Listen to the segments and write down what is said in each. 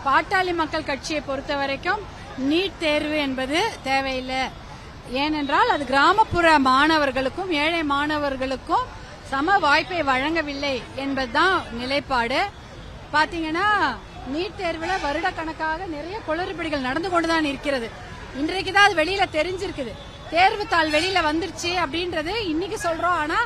பாட்டாளி மக்கள் கட்சியை பொறுத்த வரைக்கும் நீட் தேர்வு என்பது தேவையில்லை. ஏனென்றால் அது கிராமப்புற மாணவர்களுக்கும் ஏழை மாணவர்களுக்கும் சம வாய்ப்பை வழங்கவில்லை என்பதுதான் நிலைப்பாடு. பாத்தீங்கன்னா நீட் தேர்வுல வருடக்கணக்காக நிறைய குளறுபடிகள் நடந்து கொண்டுதான் இருக்கிறது. இன்றைக்கு தான் அது வெளியில தெரிஞ்சிருக்குது. தேர்வுத்தாள் வெளியில வந்துருச்சு அப்படின்றது இன்னைக்கு சொல்றோம். ஆனா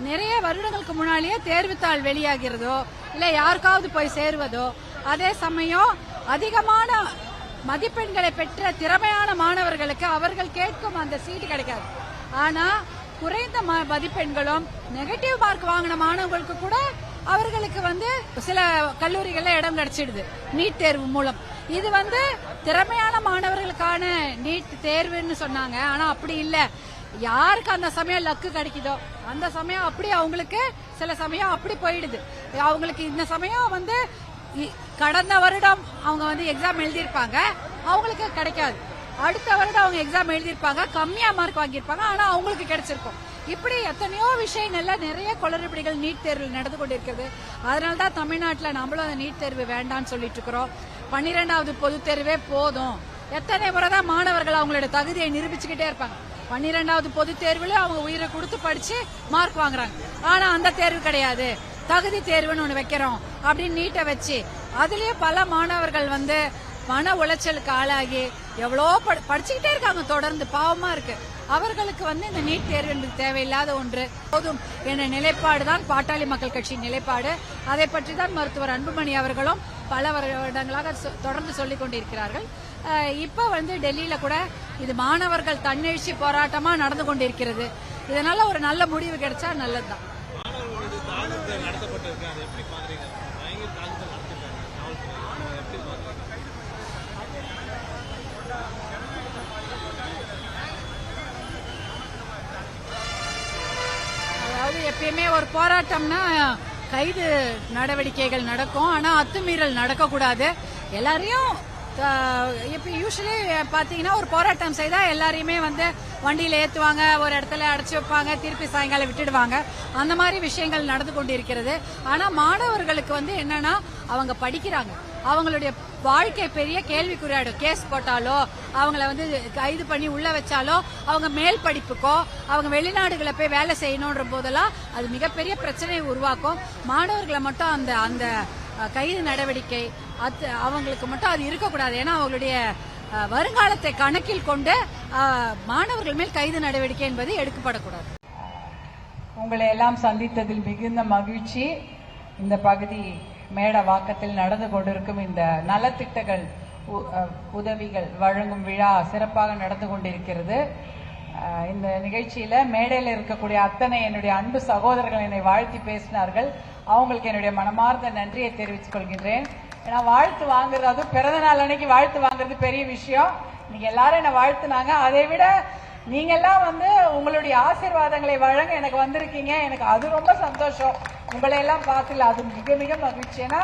நிறைய வருடங்களுக்கு முன்னாலேயே தேர்வுத்தாள் வெளியாகிறதோ இல்ல யாருக்காவது போய் சேருவதோ, அதே சமயம் அதிகமான மதிப்பெண்களை பெற்ற திறமையான மாணவர்களுக்கு அவர்கள் கேட்கும் அந்த சீட்டு கிடைக்காது. ஆனா குறைந்த மதிப்பெண்களும் நெகட்டிவ் மார்க் வாங்கின மாணவர்களுக்கு கூட அவர்களுக்கு சில கல்லூரிகள்ல இடம் கிடைச்சிடுது நீட் தேர்வு மூலம். இது திறமையான மாணவர்களுக்கான நீட் தேர்வுன்னு சொன்னாங்க. ஆனா அப்படி இல்ல. யாருக்கு அந்த சமயம் லக்கு கிடைக்குதோ அந்த சமயம் அப்படி அவங்களுக்கு சில சமயம் அப்படி போயிடுது. அவங்களுக்கு இந்த சமயம் கடந்த வருடம் அவங்க எக்ஸாம் எழுதியிருப்பாங்க, அவங்களுக்கு கிடைக்காது. அடுத்த வருடம் அவங்க எக்ஸாம் எழுதியிருப்பாங்க, கம்மியா மார்க் வாங்கியிருப்பாங்க, ஆனா அவங்களுக்கு கிடைச்சிருக்கும். இப்படி எத்தனையோ விஷயங்கள்ல நிறைய குளறுபடிகள் நீட் தேர்வில் நடந்து கொண்டிருக்கிறது. அதனால்தான் தமிழ்நாட்டில் நம்மளும் அந்த நீட் தேர்வு வேண்டாம்னு சொல்லிட்டு இருக்கிறோம். 12வது பொதுத் தேர்வே போதும். எத்தனை முறைதான் மாணவர்கள் அவங்களோட தகுதியை நிரூபிச்சுக்கிட்டே இருப்பாங்க. 12வது பொதுத் தேர்வுல அவங்க உயிரை கொடுத்து படிச்சு மார்க் வாங்குறாங்க. ஆனா அந்த தேர்வு கிடையாது, தகுதி தேர்வுன்னு ஒண்ணு வைக்கிறோம் அப்படின்னு நீட்டை வச்சு அதுலயும் பல மாணவர்கள் மன உளைச்சலுக்கு ஆளாகி எவ்வளோ படிச்சுக்கிட்டே இருக்காங்க தொடர்ந்து. பாவமா இருக்கு. அவர்களுக்கு இந்த நீட் தேர்வு என்பது தேவையில்லாத ஒன்று போதும் என்ற நிலைப்பாடுதான் பாட்டாளி மக்கள் கட்சியின் நிலைப்பாடு. அதை பற்றி தான் மருத்துவர் அன்புமணி அவர்களும் பல வருடங்களாக தொடர்ந்து சொல்லிக் கொண்டிருக்கிறார்கள். இப்ப டெல்லியில கூட இது மாணவர்கள் தன்னெழுச்சி போராட்டமா நடந்து கொண்டிருக்கிறது. இதனால ஒரு நல்ல முடிவு கிடைச்சா நல்லதுதான். அதாவது எப்பயுமே ஒரு போராட்டம்னா கைது நடவடிக்கைகள் நடக்கும், ஆனா அத்துமீறல் நடக்கக்கூடாது. எல்லாரையும் இப்ப யூஸ்வலி பாத்தீங்கன்னா ஒரு போராட்டம் செய்தா எல்லாரையுமே வண்டியில ஏத்துவாங்க, ஒரு இடத்துல அடைச்சு வைப்பாங்க, திருப்பி சாயங்காலம் விட்டுடுவாங்க. அந்த மாதிரி விஷயங்கள் நடந்து கொண்டிருக்கிறது. ஆனா மாணவர்களுக்கு என்னன்னா அவங்க படிக்கிறாங்க, அவங்களுடைய வாழ்க்கை பெரிய கேள்விக்குறியாடும். கேஸ் போட்டாலோ அவங்கள கைது பண்ணி உள்ள வச்சாலோ அவங்க மேல் படிப்புக்கோ அவங்க வெளிநாடுகளை போய் வேலை செய்யணும்ன்ற போதெல்லாம் அது மிகப்பெரிய பிரச்சனையை உருவாக்கும். மாணவர்களை மட்டும் அந்த அந்த கைது நடவடிக்கை அவங்களுக்கு மட்டும் அது இருக்கக்கூடாது. ஏன்னா அவங்களுடைய வருங்காலத்தை கணக்கில் கொண்டு மாணவர்கள் மேல் கைது நடவடிக்கை என்பது எடுக்கப்படக்கூடாது. உங்களை எல்லாம் சந்தித்ததில் மிகுந்த மகிழ்ச்சி. இந்த பகுதி மேடவாக்கத்தில் நடந்து கொண்டிருக்கும் இந்த நலத்திட்டங்கள் உதவிகள் வழங்கும் விழா சிறப்பாக நடந்து கொண்டிருக்கிறது. இந்த நிகழ்ச்சியில மேடையில் இருக்கக்கூடிய அத்தனை என்னுடைய அன்பு சகோதரர்கள் என்னை வாழ்த்தி பேசினார்கள். அவங்களுக்கு என்னுடைய மனமார்ந்த நன்றியை தெரிவித்துக் கொள்கின்றேன். ஏன்னா வாழ்த்து வாங்குறது, அதுவும் பிறந்த நாள் அன்னைக்கு வாழ்த்து வாங்குறது பெரிய விஷயம். நீங்க எல்லாரும் என்ன வாழ்த்துனாங்க. அதை விட நீங்க எல்லாம் உங்களுடைய ஆசீர்வாதங்களை வழங்க எனக்கு வந்திருக்கீங்க. எனக்கு அது ரொம்ப சந்தோஷம். உங்களை எல்லாம் பார்த்துல அது மிக மிக மகிழ்ச்சி. ஏன்னா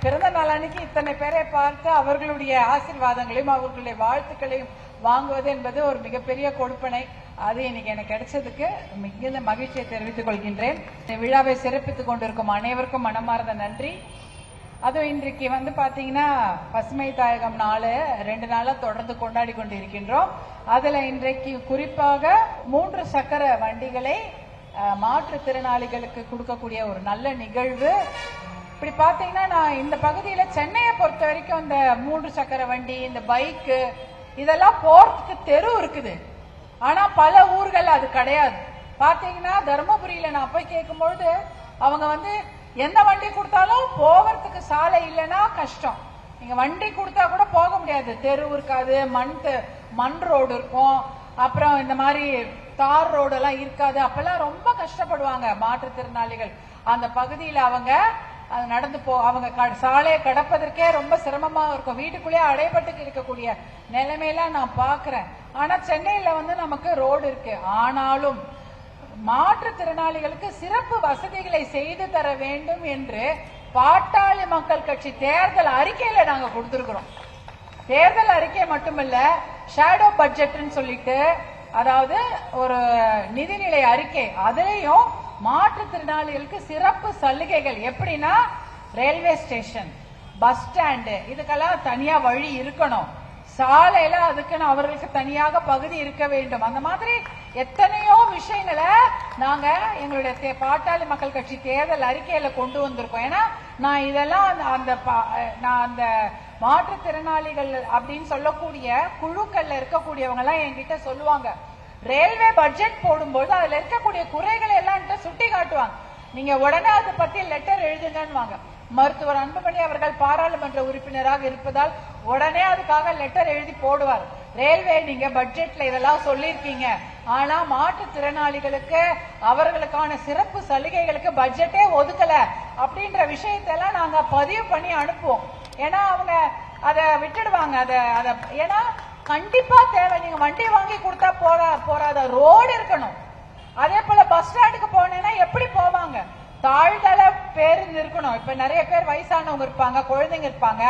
பிறந்த நாள் அன்னைக்கு இத்தனை பேரை பார்த்து அவர்களுடைய ஆசீர்வாதங்களையும் அவர்களுடைய வாழ்த்துக்களையும் வாங்குவது என்பது ஒரு மிகப்பெரிய கொடுப்பனை. அது இன்னைக்கு எனக்கு கிடைச்சதுக்கு மிகுந்த மகிழ்ச்சியை தெரிவித்துக் கொள்கின்றேன். இந்த விழாவை சிறப்பித்துக் கொண்டிருக்கும் அனைவருக்கும் மனமார்ந்த நன்றி. அதுவும் இன்றைக்கு பாத்தீங்கன்னா பசுமை தாயகம் நாள் 2 நாளா தொடர்ந்து கொண்டாடி கொண்டிருக்கின்றோம். அதுல இன்றைக்கு குறிப்பாக 3 சக்கர வண்டிகளை மாற்றுத்திறனாளிகளுக்கு கொடுக்கக்கூடிய ஒரு நல்ல நிகழ்வு. இப்படி பாத்தீங்கன்னா நான் இந்த பகுதியில சென்னையை பொறுத்த வரைக்கும் இந்த 3 சக்கர வண்டி, இந்த பைக்கு இதெல்லாம் போறதுக்கு தெரு இருக்குது. ஆனா பல ஊர்கள் அது கிடையாது. பாத்தீங்கன்னா தர்மபுரியில நான் போய் கேட்கும்பொழுது அவங்க எந்த வண்டி கொடுத்தாலும் போவதுக்கு சாலை இல்லைன்னா கஷ்டம். நீங்க வண்டி கொடுத்தா கூட போக முடியாது, தெரு இருக்காது, மண் ரோடு இருக்கும், அப்புறம் இந்த மாதிரி தார் ரோடு எல்லாம் இருக்காது. அப்பெல்லாம் ரொம்ப கஷ்டப்படுவாங்க மாற்றுத்திறனாளிகள். அந்த பகுதியில அவங்க நடந்து அவங்க சாலையை கடப்பதற்கே ரொம்ப சிரமமா இருக்கும். வீட்டுக்குள்ளேயே அடைபட்டு இருக்கக்கூடிய நிலைமையெல்லாம் நான் பாக்குறேன். ஆனா சென்னையில நமக்கு ரோடு இருக்கு. ஆனாலும் மாற்றுத்திறனாளிகளுக்கு சிறப்பு வசதிகளை செய்து தர வேண்டும் என்று பாட்டாளி மக்கள் கட்சி தேர்தல் அறிக்கையில நாங்க கொடுத்திருக்கிறோம். தேர்தல் அறிக்கை மட்டுமல்ல, ஷேடோ பட்ஜெட்னு சொல்லிட்டு, அதாவது ஒரு நிதிநிலை அறிக்கை, அதுலயும் மாற்றுத்திறனாளிகளுக்கு சிறப்பு சலுகைகள் எப்படின்னா ரயில்வே ஸ்டேஷன், பஸ் ஸ்டாண்டு இதுக்கெல்லாம் தனியா வழி இருக்கணும். சாலையில அதுக்குன்னு அவர்களுக்கு தனியாக பகுதி இருக்க வேண்டும். அந்த மாதிரி எத்தனையோ விஷயங்களை நாங்க எங்களுடைய பாட்டாளி மக்கள் கட்சி தேர்தல் அறிக்கையில கொண்டு வந்திருக்கோம். ஏன்னா நான் இதெல்லாம் நான் அந்த மாற்றுத்திறனாளிகள் அப்படின்னு சொல்லக்கூடிய குழுக்கள்ல இருக்கக்கூடியவங்க எல்லாம் என்கிட்ட சொல்லுவாங்க, ரயில்வே பட்ஜெட் போடும்போது அதுல இருக்கக்கூடிய குறைகளை எல்லாம் சுட்டி காட்டுவாங்க. நீங்க உடனே அதை பத்தி லெட்டர் எழுதுங்கன்னு. மருத்துவர் அன்புமணி அவர்கள் பாராளுமன்ற உறுப்பினராக இருப்பதால் உடனே அதுக்காக லெட்டர் எழுதி போடுவார். ரயில்வே நீங்க பட்ஜெட்ல இதெல்லாம் சொல்லிருக்கீங்க, ஆனா மாற்றுத்திறனாளிகளுக்கு அவர்களுக்கான சிறப்பு சலுகைகளுக்கு பட்ஜெட்டே ஒதுக்கல அப்படின்ற விஷயத்தெல்லாம் நாங்க பதிவு பண்ணி அனுப்புவோம். ஏன்னா அவங்க அதை விட்டுடுவாங்க. ஏன்னா கண்டிப்பா தேவை. நீங்க வண்டி வாங்கி கொடுத்தா போறாத, ரோடு இருக்கணும். அதே போல பஸ் ஸ்டாண்டுக்கு போனேன்னா எப்படி போவாங்க? தாழ்தள பேருந்து இருக்கணும். இப்ப நிறைய பேர் வயசானவங்க இருப்பாங்க, குழந்தைங்க இருப்பாங்க,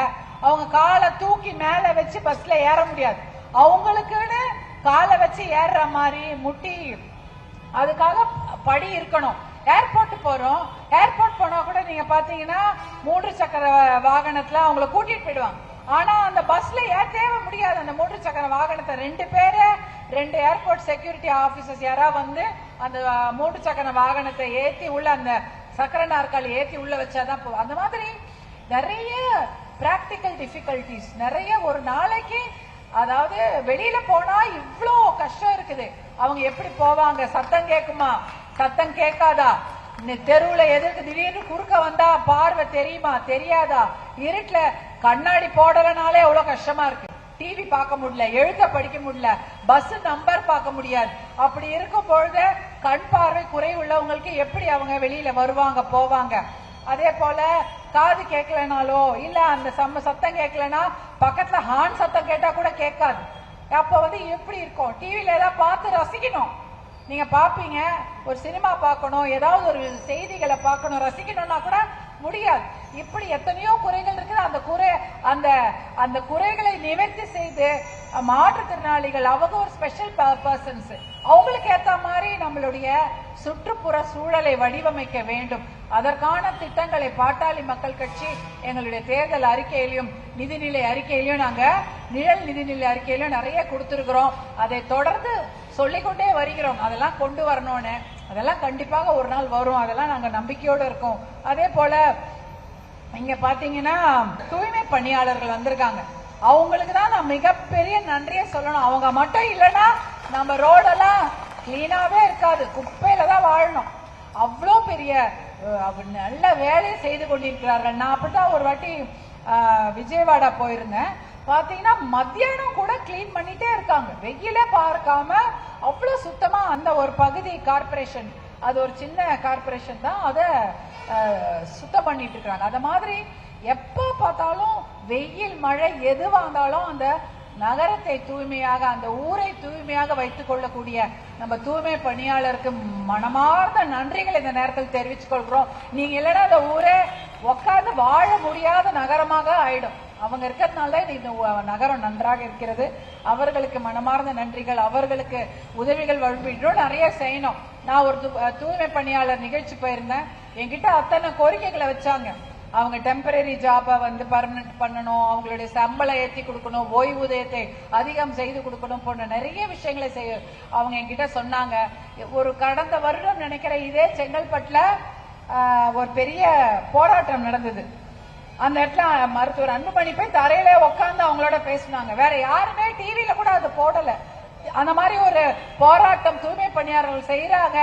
அவங்க காலை தூக்கி மேல வச்சு பஸ்ல ஏற முடியாது. அவங்களுக்குன்னு காலை வச்சு ஏறுற மாதிரி முட்டி அதுக்காக படி இருக்கணும். ஏர்போர்ட் போறோம், ஏர்போர்ட் போனா கூட நீங்க பாத்தீங்கன்னா 3 சக்கர வாகனத்துல அவங்களை கூட்டிட்டு போயிடுவாங்க. ஆனா அந்த பஸ்ல ஏற்றவே முடியாது. அந்த 3 சக்கர வாகனத்தை 2 ஏர்போர்ட் செக்யூரிட்டி ஆபீசர்ஸ் யாரா வந்து அந்த 3 சக்கர வாகனத்தை ஏத்தி உள்ள அந்த சக்கர நாற்காலி ஏத்தி உள்ள வச்சாதான் போவோம். அந்த மாதிரி நிறைய பிராக்டிக்கல் டிஃபிகல்டிஸ் நிறைய. ஒரு நாளைக்கு அதாவது வெளியில போனா இவ்ளோ கஷ்டம் இருக்குது. அவங்க எப்படி போவாங்க? சத்தம் கேட்குமா? சத்தம் கேட்காதா? தெருவுல எதிர்க்கு திடீர்னு குறுக்க வந்தா பார்வை தெரியுமா தெரியாதா? இருட்டுல கண்ணாடி போடலனாலே எவ்வளவு கஷ்டமா இருக்கு. டிவி பார்க்க முடியல, எழுத படிக்க முடியல, பஸ் நம்பர் பார்க்க முடியாது. அப்படி இருக்கும் பொழுது கண் பார்வை குறை உள்ளவங்களுக்கு எப்படி அவங்க வெளியில வருவாங்க போவாங்க? அதே போல காது கேட்கலனாலோ இல்ல அந்த சத்தம் கேட்கலன்னா பக்கத்துல ஹார்ன் சத்தம் கேட்டா கூட கேட்காது. அப்ப வந்து எப்படி இருக்கும்? டிவில ஏதாவது பார்த்து ரசிக்கணும். நீங்க பாப்பீங்க, ஒரு சினிமா பார்க்கணும், ஏதாவது ஒரு செய்திகளை பார்க்கணும், ரசிக்கணும்னா கூட முடியாது. இப்படி எத்தனையோ குறைகள் இருக்குது. அந்த குறைகளை நிவர்த்தி செய்து மாற்றுத்திறனாளிகள் அவங்க ஒரு ஸ்பெஷல் பர்சன்ஸ், அவங்களுக்கு ஏத்த மாதிரி நம்மளுடைய சுற்றுப்புற சூழலை வடிவமைக்க வேண்டும். அதற்கான திட்டங்களை பாட்டாளி மக்கள் கட்சி எங்களுடைய தேர்தல் அறிக்கையிலும் நிதிநிலை அறிக்கையிலும் நாங்க நிழல் நிதிநிலை அறிக்கையிலும் நிறைய கொடுத்திருக்கிறோம். அதை தொடர்ந்து சொல்லிக்கொண்டே வருகிறோம். அதெல்லாம் கொண்டு வரணும்னு. அதெல்லாம் கண்டிப்பாக ஒரு நாள் வரும். அதெல்லாம் நாங்க நம்பிக்கையோடு இருக்கோம். அதே போல இங்க பாத்தீங்கன்னா தூய்மை பணியாளர்கள் வந்திருக்காங்க. அவங்களுக்கு தான் நான் மிகப்பெரிய நன்றியை சொல்லணும். அவங்க மட்டும் இல்லைன்னா நம்ம ரோடெல்லாம் கிளீனாவே இருக்காது, குப்பையில தான் வாழணும். அவ்வளோ பெரிய நல்ல வேலையை செய்து கொண்டிருக்கிறார்கள். நான் அப்படிதான் ஒரு வாட்டி விஜயவாடா போயிருந்தேன். பாத்தீங்கன்னா மத்தியானம் கூட கிளீன் பண்ணிட்டே இருக்காங்க, வெயிலே பார்க்காம அவ்வளவு சுத்தமா. அந்த ஒரு பகுதி கார்பரேஷன், அது ஒரு சின்ன கார்பரேஷன் தான், அதை சுத்தம் பண்ணிட்டு இருக்காங்க. அத மாதிரி எப்ப பார்த்தாலும் வெயில் மழை எதுவா இருந்தாலும் அந்த நகரத்தை தூய்மையாக அந்த ஊரை தூய்மையாக வைத்துக் கொள்ளக்கூடிய நம்ம தூய்மை பணியாளருக்கு மனமார்ந்த நன்றிகள் இந்த நேரத்தில் தெரிவித்துக் கொள்கிறோம். நீங்க இல்லைன்னா அந்த ஊரே உட்கார்ந்து வாழ முடியாத நகரமாக ஆயிடும். அவங்க இருக்கிறதுனால இந்த நகரம் நன்றாக இருக்கிறது. அவர்களுக்கு மனமார்ந்த நன்றிகள். அவர்களுக்கு உதவிகள் வழங்கிட்டோம், நிறைய செய்யணும். நான் ஒரு தூய்மை பணியாளர் நிகழ்ச்சி போயிருந்தேன். என்கிட்ட அத்தனை கோரிக்கைகளை வச்சாங்க. அவங்க டெம்பரரி ஜாபை வந்து பர்மனன்ட் பண்ணணும், அவங்களுடைய சம்பளம் ஏற்றி கொடுக்கணும், ஓய்வூதியத்தை அதிகம் செய்து கொடுக்கணும் போன்ற நிறைய விஷயங்களை அவங்க என்கிட்ட சொன்னாங்க. ஒரு கடந்த வருடம் நினைக்கிறேன் இதே செங்கல்பட்டுல ஒரு பெரிய போராட்டம் நடந்தது. அந்த இடத்துல மருத்துவர் அன்புமணி போய் தரையில உட்கார்ந்து அவங்களோட பேசினாங்க. வேற யாருமே டிவியில கூட அது போடல. அந்த மாதிரி ஒரு போராட்டம் தூய்மை பணியாளர்கள் செய்யறாங்க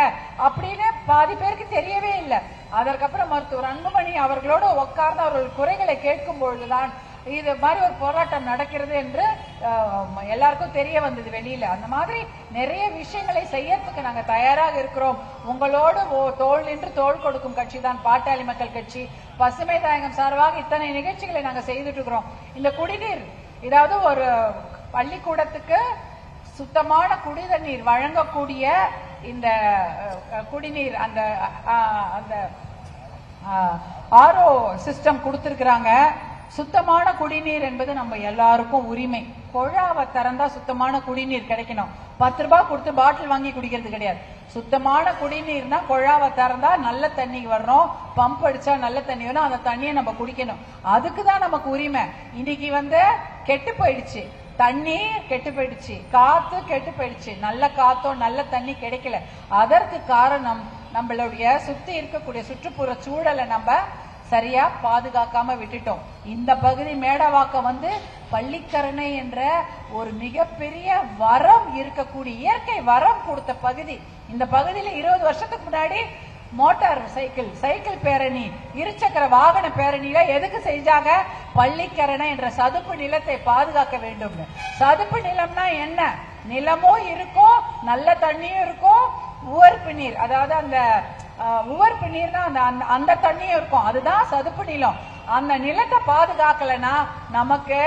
அப்படின்னு பாதி பேருக்கு தெரியவே இல்லை. அதற்கப்புறம் மருத்துவர் அன்புமணி அவர்களோடு உட்கார்ந்து அவர்கள் குறைகளை கேட்கும் பொழுதுதான் இது மாதிரி ஒரு போராட்டம் நடக்கிறது என்று எல்லாருக்கும் தெரிய வந்தது வெளியில. அந்த மாதிரி நிறைய விஷயங்களை செய்யறதுக்கு நாங்க தயாராக இருக்கிறோம். உங்களோடு தோள் நின்று தோள் கொடுக்கும் கட்சி தான் பாட்டாளி மக்கள் கட்சி. பசுமை தாயகம் சார்பாக இத்தனை நிகழ்ச்சிகளை நாங்க செய்துட்டு இருக்கிறோம். இந்த குடிநீர், இதாவது ஒரு பள்ளிக்கூடத்துக்கு சுத்தமான குடிநீர் வழங்கக்கூடிய இந்த குடிநீர் அந்த அந்த ஆர்ஓ சிஸ்டம் கொடுத்திருக்கிறாங்க. சுத்தமான குடிநீர் என்பது நம்ம எல்லாருக்கும் உரிமை. குழாவை திறந்தா சுத்தமான குடிநீர் கிடைக்கணும். 10 ரூபாய் கொடுத்து பாட்டில் வாங்கி குடிக்கிறது கிடையாது. சுத்தமான குடிநீர்னா குழாவை திறந்தா நல்ல தண்ணி வரணும், பம்ப் அடிச்சா நல்ல தண்ணி வரும், அந்த தண்ணியை நம்ம குடிக்கணும். அதுக்குதான் நமக்கு உரிமை. இன்னைக்கு கெட்டு போயிடுச்சு, தண்ணி கெட்டு போயிடுச்சு, காத்து கெட்டு போயிடுச்சு, நல்ல காத்தோ நல்ல தண்ணி கிடைக்கல. அதற்கு காரணம் நம்மளுடைய சுத்தி இருக்கக்கூடிய சுற்றுப்புற சூழலை நம்ம சரியா பாதுகாக்காம விட்டுட்டோம். இந்த பகுதி மேடவாக்கம் பள்ளிக்கரணை என்ற ஒரு மிகப்பெரிய வரம் இருக்கக்கூடிய இயற்கை வரம் கொடுத்த பகுதி. இந்த பகுதியில 20 வருஷத்துக்கு முன்னாடி மோட்டார் சைக்கிள் பேரணி, இருசக்கர வாகன பேரணியில எதுக்கு செஞ்சாங்க? பள்ளிக்கரணை என்ற சதுப்பு நிலத்தை பாதுகாக்க வேண்டும். சதுப்பு நிலம்னா என்ன? நிலமும் இருக்கும், நல்ல தண்ணியும் இருக்கும், உவர்ப்பு நீர், அதாவது அந்த உவர்ப்பு நீர்னா அந்த தண்ணியும் இருக்கும், அதுதான் சதுப்பு நிலம். அந்த நிலத்தை பாதுகாக்கலன்னா நமக்கு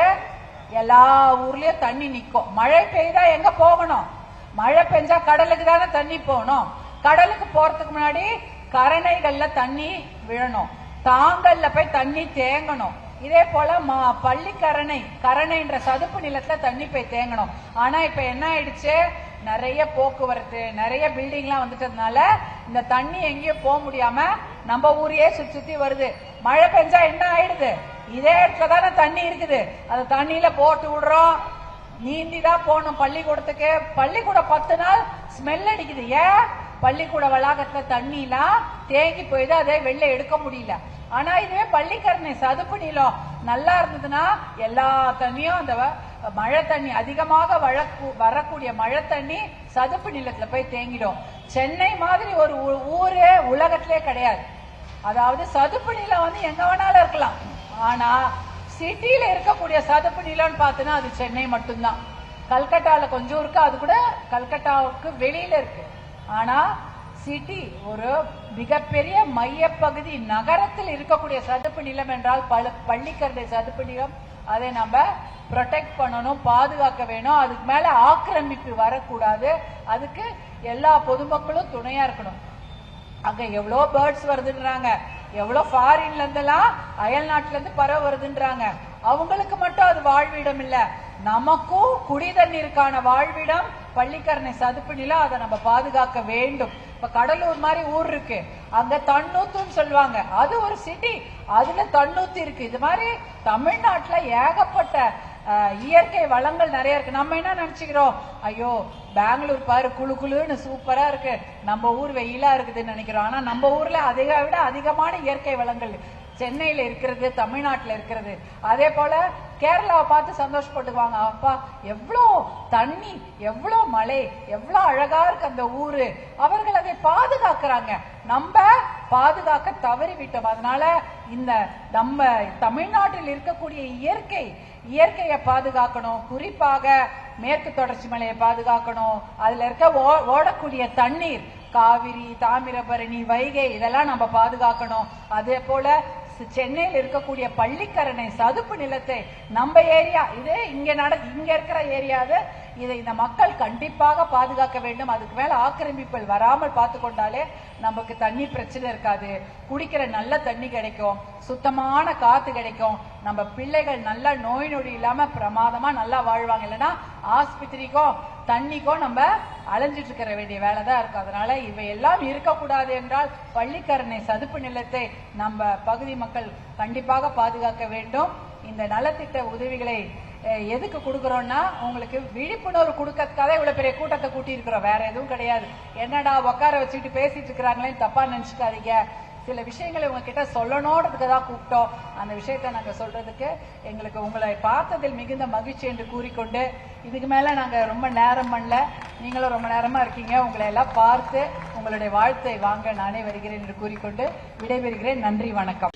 எல்லா ஊர்லயும் தண்ணி நிக்கும். மழை பெய்தா எங்க போகணும்? மழை பெஞ்சா கடலுக்கு தானே தண்ணி போகணும். கடலுக்கு போறதுக்கு முன்னாடி கரணைகள்ல தண்ணி விழணும், தாங்கல்ல போய் தண்ணி தேங்கணும். இதே போல கரணைன்ற சதுப்பு நிலத்துல தண்ணி போய் தேங்கணும். ஆனா இப்ப என்ன ஆயிடுச்சு? நிறைய போக்குவரத்து, நிறைய பில்டிங்லாம் வந்துட்டதுனால இந்த தண்ணி எங்கேயும் போக முடியாம நம்ம ஊரையே சுத்தி வருது. மழை பெஞ்சா என்ன ஆயிடுது? இதே இடத்துல தானே தண்ணி இருக்குது, அந்த தண்ணியில போட்டு விடுறோம். நீந்தி தான் போகணும் பள்ளிக்கூடத்துக்கு. பள்ளிக்கூடம் 10 நாள் ஸ்மெல் அடிக்குது. ஏன்? பள்ளிக்கூட வளாகத்துல தண்ணி எல்லாம் தேங்கி போயிது, அதை வெளில எடுக்க முடியல. ஆனா இதுவே பள்ளிக்கரணை சதுப்பு நிலம் நல்லா இருந்ததுன்னா எல்லா தண்ணியும், அந்த மழை தண்ணி அதிகமாக வரக்கூடிய மழை தண்ணி சதுப்பு நிலத்துல போய் தேங்கிடும். சென்னை மாதிரி ஒரு ஊரே உலகத்திலே கிடையாது. அதாவது சதுப்பு நிலம் எங்க வேணாலும் இருக்கலாம், ஆனா சிட்டியில இருக்கக்கூடிய சதுப்பு நிலம்னு பார்த்தோன்னா அது சென்னை மட்டும்தான். கல்கட்டால கொஞ்சம் இருக்கு, அது கூட கல்கட்டாவுக்கு வெளியில இருக்கு. ஆனா சிட்டி ஒரு மிகப்பெரிய மையப்பகுதி நகரத்தில் இருக்கக்கூடிய சதுப்பு நிலம் என்றால் பள்ளிக்கரணை சதுப்பு நிலம். அதை நம்ம ப்ரொடெக்ட் பண்ணணும், பாதுகாக்க வேணும். அதுக்கு மேல ஆக்கிரமிப்பு வரக்கூடாது. அதுக்கு எல்லா பொதுமக்களும் துணையா இருக்கணும். அங்க எவ்வளோ பேர்ட்ஸ் வருதுன்றாங்க, எவ்வளோ ஃபாரின்ல இருந்தெல்லாம் அயல் நாட்டுல இருந்து பறவை வருதுன்றாங்க. அவங்களுக்கு மட்டும் அது வாழ்விடம் இல்ல, நமக்கும் குடி தண்ணீருக்கான வாழ்விடம் பள்ளிக்கரணை சதுப்பு நிலம். அதை நம்ம பாதுகாக்க வேண்டும். இப்ப கடலூர் மாதிரி ஊர் இருக்கு, அங்க தண்ணூத்துன்னு சொல்லுவாங்க, அது ஒரு சிட்டி, அதுல தண்ணூத்தி இருக்கு. இது மாதிரி தமிழ்நாட்டுல ஏகப்பட்ட இயற்கை வளங்கள் நிறைய இருக்கு. நம்ம என்ன நினைச்சுக்கிறோம்? ஐயோ பெங்களூர் பாரு குழு குழுன்னு சூப்பரா இருக்கு, நம்ம ஊர் வெயிலா இருக்குதுன்னு நினைக்கிறோம். ஆனா நம்ம ஊர்ல அதை விட அதிகமான இயற்கை வளங்கள் சென்னையில இருக்கிறது, தமிழ்நாட்டுல இருக்கிறது. அதே போல கேரளாவை பார்த்து சந்தோஷப்பட்டுக்குவாங்க, அப்பா எவ்வளோ தண்ணி, எவ்வளோ மழை, எவ்வளோ அழகா இருக்கு அந்த ஊரு. அவர்கள் அதை பாதுகாக்கிறாங்க, நம்ம பாதுகாக்க தவறிவிட்டோம். அதனால இந்த நம்ம தமிழ்நாட்டில் இருக்கக்கூடிய இயற்கையை பாதுகாக்கணும். குறிப்பாக மேற்கு தொடர்ச்சி மலையை பாதுகாக்கணும். அதுல இருக்க ஓடக்கூடிய தண்ணீர், காவிரி, தாமிரபரணி, வைகை, இதெல்லாம் நம்ம பாதுகாக்கணும். அதே போல சென்னையில் இருக்கக்கூடிய பள்ளிக்கரணை சதுப்பு நிலத்தை நம்ம ஏரியா இது இங்க இருக்கிற ஏரியா இதை இந்த மக்கள் கண்டிப்பாக பாதுகாக்க வேண்டும். அதுக்கு மேல ஆக்கிரமிப்புகள் வராமல் பார்த்து கொண்டாலே நமக்கு தண்ணி பிரச்சனை இருக்காது. குடிக்கிற நல்ல தண்ணி கிடைக்கும், சுத்தமான காத்து கிடைக்கும். நம்ம பிள்ளைகள் நல்ல நோய் நொடி இல்லாம பிரமாதமா நல்லா வாழ்வாங்க. இல்லைன்னா ஆஸ்பத்திரிக்கும் தண்ணிக்கும் நம்ம அலைஞ்சிட்டு இருக்கிற வேண்டிய வேலைதான் இருக்கும். அதனால இவையெல்லாம் இருக்கக்கூடாது என்றால் பள்ளிக்கரணை சதுப்பு நிலத்தை நம்ம பகுதி மக்கள் கண்டிப்பாக பாதுகாக்க வேண்டும். இந்த நலத்திட்ட உதவிகளை எதுக்கு கொடுக்கறோம்னா உங்களுக்கு விழிப்புணர்வு கொடுக்கறதுக்காக இவ்வளவு பெரிய கூட்டத்தை கூட்டி இருக்கிறோம், வேற எதுவும் கிடையாது. என்னடா உட்கார வச்சுட்டு பேசிட்டு இருக்கிறாங்களேன்னு தப்பா நினைச்சுக்காதீங்க. சில விஷயங்களை உங்ககிட்ட சொல்லணும்ன்றதுக்கு தான் கூப்பிட்டோம். அந்த விஷயத்தை நாங்க சொல்றதுக்கு எங்களுக்கு உங்களை பார்த்ததில் மிகுந்த மகிழ்ச்சி என்று கூறிக்கொண்டு, இதுக்கு மேல நாங்க ரொம்ப நேரம் பண்ணல, நீங்களும் ரொம்ப நேரமா இருக்கீங்க. உங்களை எல்லாம் பார்த்து உங்களுடைய வாழ்த்தை வாங்க நானே வருகிறேன் என்று கூறிக்கொண்டு விடைபெறுகிறேன். நன்றி, வணக்கம்.